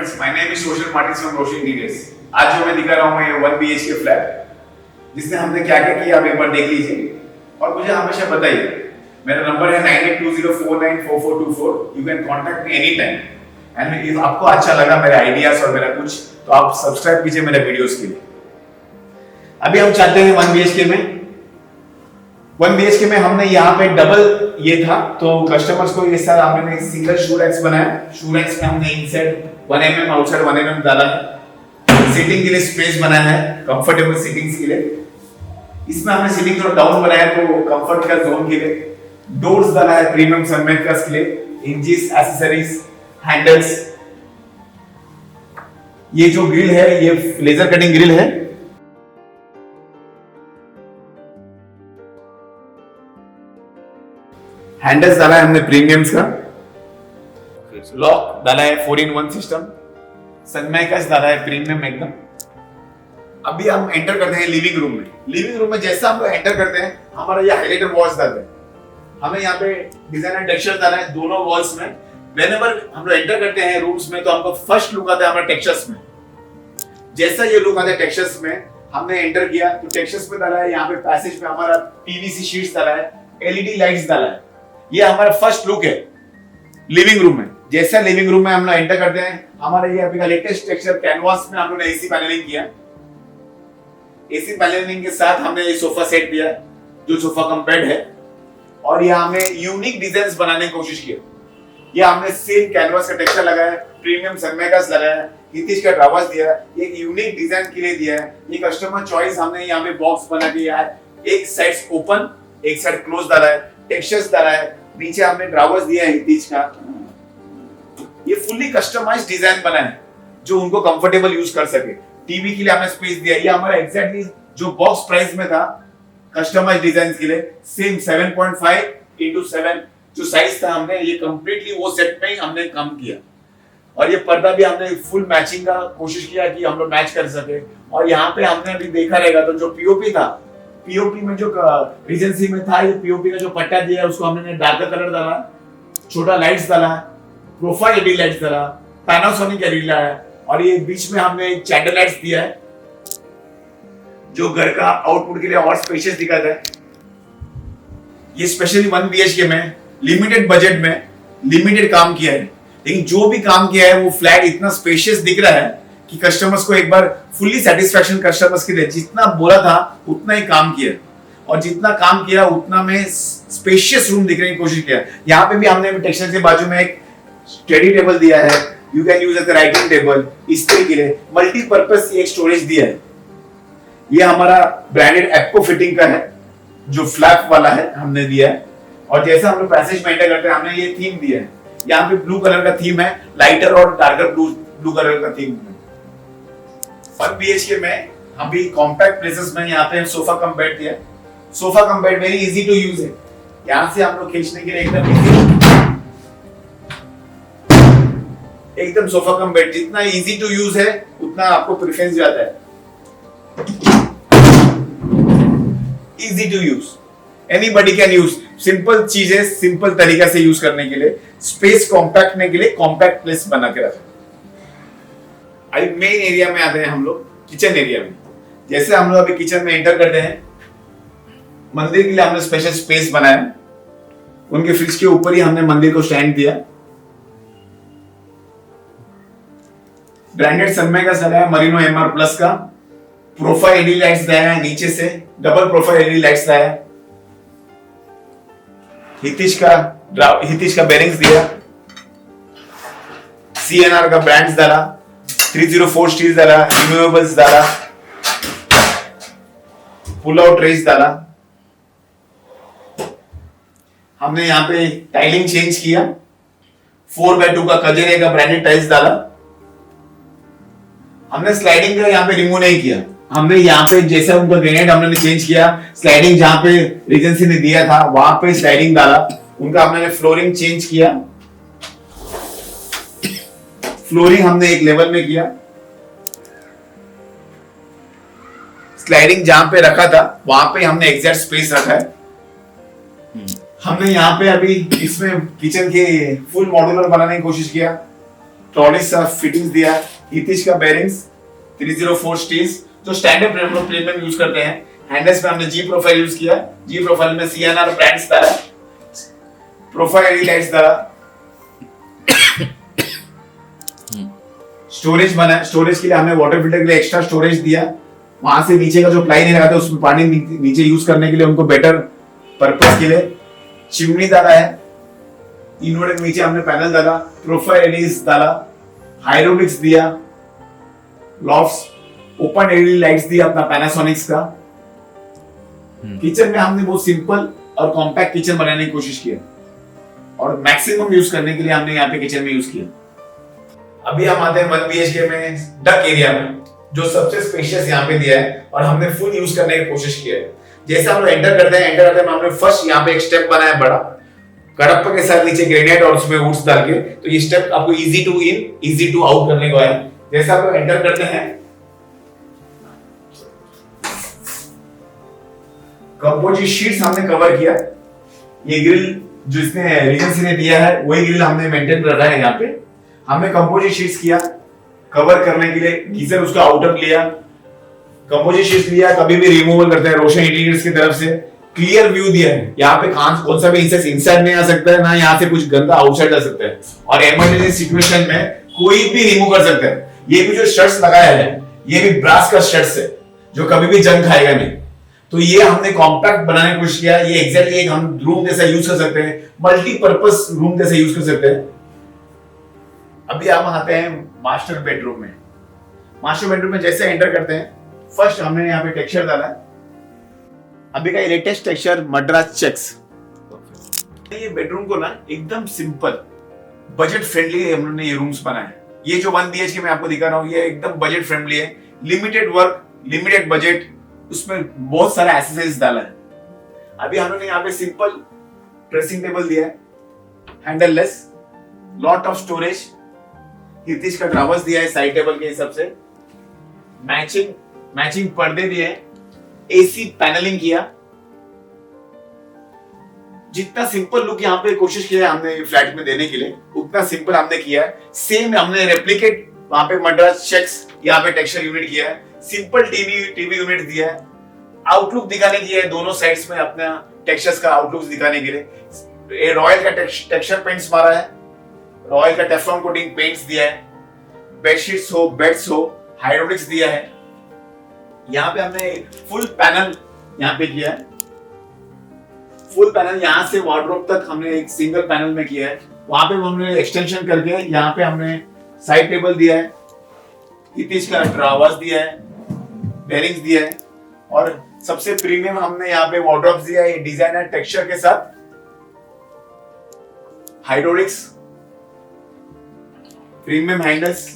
friends, my name is Social Martins from Roshi Interiors. आज जो मैं दिखा रहा हूँ ये 1 BHK फ्लैट जिसमें हमने क्या क्या किया आप एक बार देख लीजिए और मुझे हमेशा बताइए। मेरा नंबर है 9820494424। You can contact me any time and if आपको अच्छा लगा मेरे आइडियाज और मेरा कुछ तो आप सब्सक्राइब कीजिए मेरे वीडियोस के लिए। अभी हम चाहते हैं 1 BHK में 1 BHK में हमने यहाँ पे डबल ये था तो कस्टमर्स को ये साथ हमने सिंगल शू रैक्स बनाया। शू रैक्स में हमने इनसाइड 1 mm आउटसाइड 1 mm डाला है। सीटिंग के लिए स्पेस बनाया है, कंफर्टेबल सीटिंग्स के लिए। इसमें हमने सीटिंग थोड़ा डाउन बनाया तो कंफर्ट का जोन के लिए। डोर्स डाला है प्रीमियम सनमाइकास के लिए, हिंजेस, एक्सेसरीज, हैंडल्स। ये जो ग्रिल है ये लेजर कटिंग ग्रिल है। हैंडल्स डाला है हमने प्रीमियम्स का। लॉक डाला है 4-in-1 सिस्टम। सनमाइकास डाला है प्रीमियम एकदम। अभी हम एंटर करते हैं लिविंग रूम में। लिविंग रूम में जैसा हम लोग एंटर करते हैं हमारा ये हाइलाइटर वॉल्स डालते हैं। हमें यहाँ पे डिजाइनर टेक्सचर डाला है दोनों वॉल्स में। व्हेनेवर हम लोग एंटर करते हैं रूम्स में तो हमको फर्स्ट लुक आता है हमारे टेक्सचर्स में। जैसा ये लुक आता है टेक्सचर्स में हमने एंटर किया तो टेक्सचर्स में डाला है यहाँ पे पैसेज में हमारा पीवीसी शीट्स डाला है, एलईडी लाइट्स डाला है। ये हमारा फर्स्ट लुक है लिविंग रूम में। जैसा लिविंग रूम में हम लोग एंटर करते हैं हमारा ये अभी का लेटेस्ट टेक्सचर कैनवास में हम लोग ने एसी पैनलिंग किया। एसी पैनलिंग के साथ हमने ये सोफा सेट दिया जो सोफा कम बेड है और यहाँ हमें यूनिक डिजाइन्स बनाने की कोशिश की। ये हमने सेम कैनवास का टेक्सचर लगाया है, प्रीमियम सनमाइकास लगाया है, हितिश का ड्रावर्स दिया है, एक यूनिक डिजाइन के लिए दिया है। ये कस्टमर चॉइस हमने यहाँ पे बॉक्स बना दिया है। एक साइड ओपन एक साइड क्लोज डाला है, टेक्सचर्स डाला है, नीचे हमने ड्रावर्स दिया है हितिश का। ये फुल्ली कस्टमाइज्ड डिजाइन बना है जो उनको कंफर्टेबल यूज कर सके। टीवी के लिए हमने स्पेस दिया। ये हमारा एग्जैक्टली जो बॉक्स प्राइस में था कस्टमाइज्ड डिजाइन के लिए सेम 7.5x7 जो साइज था हमने ये कंप्लीटली वो सेट में ही हमने काम किया। और ये पर्दा भी हमने फुल मैचिंग का कोशिश किया कि हम लोग मैच कर सके। और यहाँ पे हमने अभी देखा रहेगा तो जो पीओपी था, पीओपी में जो रीजेंसी में था ये पीओपी का जो पट्टा दिया है उसको हमने डार्क कलर डाला, छोटा लाइट्स डाला, प्रोफाइल एलईडी लाइट्स डाला, पैनासोनिक एलईडी है और ये बीच में हमने एक चैंडल लाइट्स दिया है जो घर का आउटपुट के लिए और स्पेशियस दिखाता है। ये स्पेशली 1 BHK में लिमिटेड बजट में लिमिटेड काम किया है, लेकिन जो भी काम किया है वो फ्लैट इतना स्पेशियस दिख रहा है कि कस्टमर्स को एक बार फुल्ली सेटिस्फैक्शन कस्टमर्स के लिए जितना बोला था उतना ही काम किया और जितना काम किया उतना में स्पेशियस रूम दिखने की कोशिश किया। यहाँ पे भी हमने टेक्सचर के बाजू में एक स्टडी टेबल दिया है, you can use as a writing table. इस्त्री के लिए मल्टीपर्पज एक स्टोरेज दिया है। ये हमारा ब्रांडेड एप्को फिटिंग का है जो फ्लैप वाला है हमने दिया है। और जैसा हम लोग पैसेज में एंटर करते हैं हमने ये थीम दिया है। यहाँ पे ब्लू कलर का थीम है, लाइटर और डार्कर ब्लू कलर का थीम है। 1 BHK में हम भी कॉम्पैक्ट प्लेसेस में यहाँ पे सोफा कम बेड दिया। Sofa cum bed very easy to use है। यहाँ से हम लोग खींचने के लिए एकदम सोफा कम बेड जितना इजी टू यूज है उतना आपको प्रेफरेंस जाता है। Easy to use, anybody can use. Simple चीजें सिंपल तरीका से यूज करने के लिए, स्पेस कॉम्पैक्ट करने के लिए कॉम्पैक्ट प्लेस बना के रखें। अभी मेन एरिया में आते हैं हम लोग, किचन एरिया में। जैसे हम लोग अभी किचन में एंटर करते हैं, मंदिर के लिए हमने स्पेशल स्पेस बनाया। उनके फ्रिज के ऊपर ही हमने मंदिर को स्टैंड दिया। ब्रांडेड सनमाइकास लगाया मरीनो MR प्लस का। प्रोफाइल एलईडी लाइट्स दिया है नीचे से, डबल प्रोफाइल एलईडी लाइट्स दिया है। हितिश का बेरिंग्स दिया, CNR का ब्रांड्स डाला, 304 स्टील डाला, रिमूवेबल्स डाला, पुल आउट रेस डाला। हमने यहाँ पे टाइलिंग चेंज किया, 4x2 का कजरे का ब्रांडेड टाइल्स डाला। हमने स्लाइडिंग का यहाँ पे रिमूव नहीं किया। हमने यहाँ पे जैसा उनका ग्रेनाइट हमने चेंज किया, स्लाइडिंग जहां पे रीजेंसी ने दिया था वहां पे स्लाइडिंग डाला। उनका हमने फ्लोरिंग चेंज किया, फ्लोरिंग हमने एक लेवल में किया। स्लाइडिंग जहां पे रखा था वहां पे हमने एग्जैक्ट स्पेस रखा है। हमने यहाँ पे अभी इसमें किचन के फुल मॉड्यूलर बनाने की कोशिश किया। ट्रॉलिस का फिटिंग्स दिया, हितिश का बेरिंग्स 304 स्टील्स जो स्टैंडर्ड प्रीमियम यूज करते हैं। हैंडल्स में हमने जी प्रोफाइल यूज किया, जी प्रोफाइल में सीएनआर ब्रांड्स डाला, प्रोफाइल एलईडी लाइट्स डाला। स्टोरेज बना, स्टोरेज के लिए हमने वाटर फिल्टर के लिए एक्स्ट्रा स्टोरेज दिया। वहां से नीचे का जो प्लाई नहीं लगा था उसमें पानी नीचे यूज करने के लिए उनको बेटर पर्पस के लिए चिमनी डाला है। इन्वर्टर के नीचे हमने पैनल डाला, प्रोफाइल एलईडीज डाला, हाइड्रोलिक्स दिया, लॉफ्ट्स ओपन एलईडी लाइट्स दिया अपना पैनासोनिक्स का। किचन में हमने बहुत सिंपल और कॉम्पैक्ट किचन बनाने की कोशिश की और मैक्सिमम यूज करने के लिए हमने यहाँ पे किचन में यूज किया। अभी हम आते हैं 1 BHK में डक एरिया में जो सबसे स्पेशियस यहाँ पे दिया है और हमने फुल यूज करने की कोशिश की है। जैसे हम लोग एंटर करते हैं हमने फर्स्ट यहाँ पे एक स्टेप बनाया बड़ा कडप्पा के साथ नीचे ग्रेनाइट और उसमें वुड्स डाल के, तो ये स्टेप आपको easy to in easy to out करने को है। जैसे आप लोग एंटर करते हैं कंपोजिट शीट्स हमने कवर किया। ये ग्रिल जो इसने रीजेंसी ने दिया है वही ग्रिल हमने मेंटेन कर रहा है। यहाँ पे हमने कंपोजिट शीट्स किया कवर करने के लिए, गीजर उसका आउटर लिया, कंपोजिट शीट्स लिया, कभी भी रिमूवल करते हैं रोशन इंटीरियर्स की तरफ से। क्लियर व्यू दिया है, यहाँ पे कौन सा भी इंसेक्ट इनसाइड नहीं आ सकता है, ना यहाँ से कुछ गंदा आउटसाइड आ सकता है और इमरजेंसी सिचुएशन में कोई भी रिमूव कर सकता है। ये भी जो शर्ट्स लगाया है ये भी ब्रास का शर्ट्स है जो कभी भी जंग खाएगा नहीं। तो ये हमने कॉम्पैक्ट बनाने की कोशिश किया। ये एग्जैक्टली एक हम रूम जैसा यूज कर सकते हैं, मल्टीपर्पस रूम जैसा यूज कर सकते हैं। अभी हम आते हैं मास्टर बेडरूम में। मास्टर बेडरूम में जैसे एंटर करते हैं फर्स्ट हमने यहाँ पे टेक्सचर डाला है, अभी का लेटेस्ट टेक्सचर मद्रास चेक्स। ये बेडरूम को ना एकदम सिंपल बजट फ्रेंडली हमने ये रूम्स बनाए हैं। ये जो 1 BHK में आपको दिखा रहा हूँ ये एकदम बजट फ्रेंडली है, लिमिटेड वर्क लिमिटेड बजट, उसमें बहुत सारा एसेसरीज डाला है। अभी हमने यहाँ पे सिंपल ड्रेसिंग टेबल दिया है, हैंडललेस, लॉट ऑफ स्टोरेज, हितिश का ड्रावर्स दिया है साइड टेबल के हिसाब से, मैचिंग पर्दे दिए, एसी पैनलिंग किया। जितना सिंपल लुक यहाँ पे कोशिश किया है हमने फ्लैट में देने के लिए उतना सिंपल हमने किया है। सेम हमने रेप्लिकेट वहां पे मद्रास चेक्स यहाँ पे टेक्सचर यूनिट किया है, सिंपल टीवी यूनिट दिया है, आउटलुक दिखाने की है दोनों साइड्स में अपना टेक्सचर्स का आउटलुक दिखाने के लिए। रॉयल का टेक्सचर पेंट्स मारा है, रॉयल का टेफ्लॉन कोटिंग पेंट्स दिया है, बेडशीट्स हो बेड्स हो हाइड्रोलिक्स दिया है। यहाँ पे हमने फुल पैनल यहाँ पे किया है, फुल पैनल यहाँ से वार्डरोब तक हमने एक सिंगल पैनल में किया है। वहां पे हमने एक्सटेंशन करके यहाँ पे हमने साइड टेबल दिया है, हितिश का ड्रावर्स दिया है, बेरिंग्स दिया है और सबसे प्रीमियम हमने यहाँ पे वार्डरोब्स दिया है डिजाइनर टेक्सचर के साथ, हाइड्रोलिक्स, प्रीमियम हैंडल्स,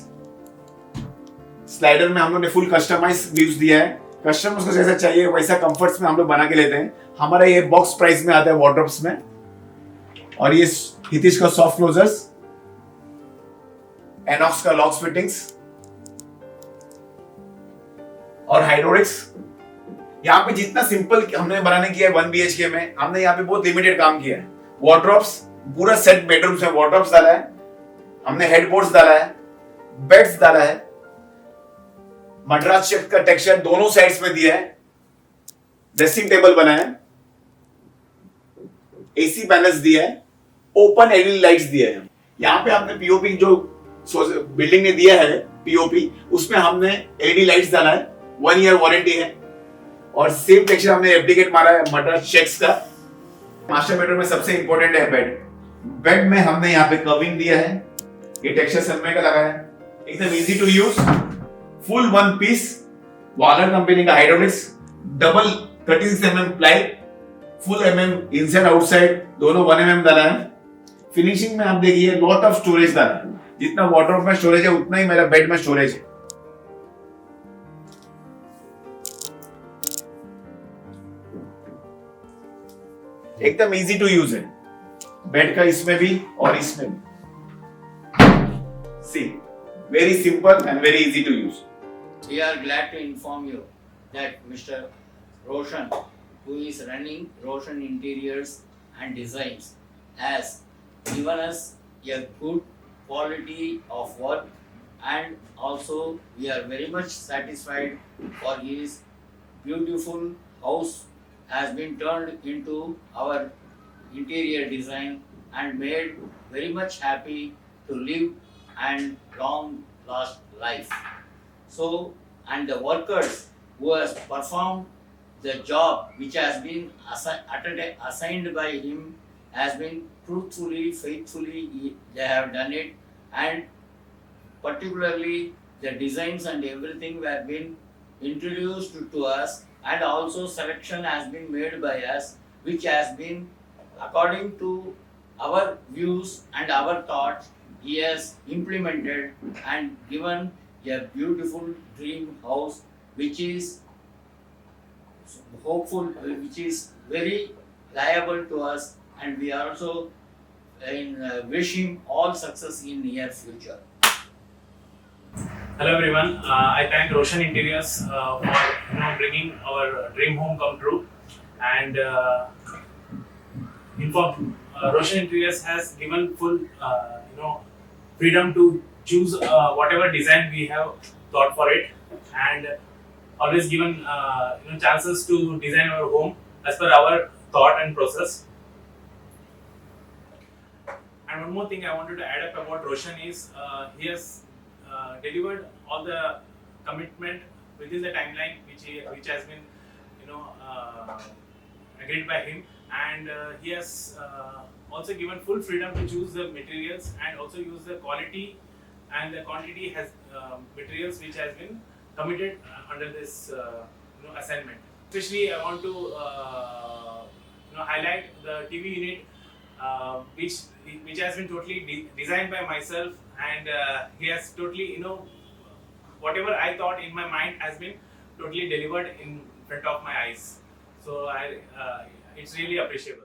स्लाइडर में हम लोग ने फुल कस्टमाइज व्यूज दिया है। कस्टमर्स को जैसा चाहिए वैसा कंफर्ट्स में हम लोग बना के लेते हैं। हमारा ये बॉक्स प्राइस में आता है वार्डरोब्स में। और ये हितिश का सॉफ्ट क्लोजर्स, एनॉक्स का लॉक्स फिटिंग्स और हाइड्रोलिक्स। यहाँ पे जितना सिंपल हमने बनाने किया है 1 BHK में, हमने यहाँ पे बहुत लिमिटेड काम किया है। वार्डरोब्स पूरा सेट बेडरूम्स में वार्डरोब्स डाला है, हमने हेडबोर्ड्स डाला है, बेड्स डाला है, मद्रास चेक का टेक्सचर दोनों साइड्स में दिया है, ड्रेसिंग टेबल बनाया है, एसी पैनल्स दिया है, ओपन एलईडी लाइट्स दिए हैं। यहाँ पे हमने पीओपी जो बिल्डिंग ने दिया है पीओपी उसमें हमने एलईडी लाइट्स डाला है, 1 ईयर वारंटी है और सेम टेक्सचर हमने रेप्लिकेट मारा है मद्रास चेक्स का। मास्टर बेडरूम में सबसे इंपॉर्टेंट है बेड में हमने यहाँ पे कर्विंग दिया है, ये टेक्सचर सनमाइका का लगा है, एकदम easy to use, full 1 piece वालर कंपनी का hydraulics, double 36 mm ply, full inside outside दोनों 1 mm डाला है। फिनिशिंग में आप देखिए लॉट ऑफ स्टोरेज डाला है, जितना वार्डरोब में स्टोरेज है उतना ही मेरा बेड में स्टोरेज है। एकदम इजी टू यूज है बेड का, इसमें भी और इसमें भी। See very simple and very easy to use. We are glad to inform you that Mr. Roshan, who is running Roshan Interiors and Designs, has given us a good quality of work, and also we are very much satisfied for his beautiful house has been turned into our interior design and made very much happy to live and long last life. So, and the workers who has performed the job which has been assigned by him has been truthfully, faithfully, they have done it, and particularly the designs and everything were been introduced to us, and also selection has been made by us, which has been according to our views and our thoughts. He has implemented and given a beautiful dream house, which is hopeful, which is very liable to us, and we are also wish him all success in near future. Hello everyone. I thank Roshan Interiors for bringing our dream home come true, and Roshan Interiors has given full freedom to choose whatever design we have thought for it, and always given chances to design our home as per our thought and process. And one more thing I wanted to add up about Roshan is he has delivered all the commitment within the timeline which has been agreed by him, and he has also given full freedom to choose the materials and also use the quality and the quantity has materials which has been committed under this assignment. Especially I want to highlight the TV unit which has been totally designed by myself, and he has totally whatever I thought in my mind has been totally delivered in front of my eyes. So it's really appreciable.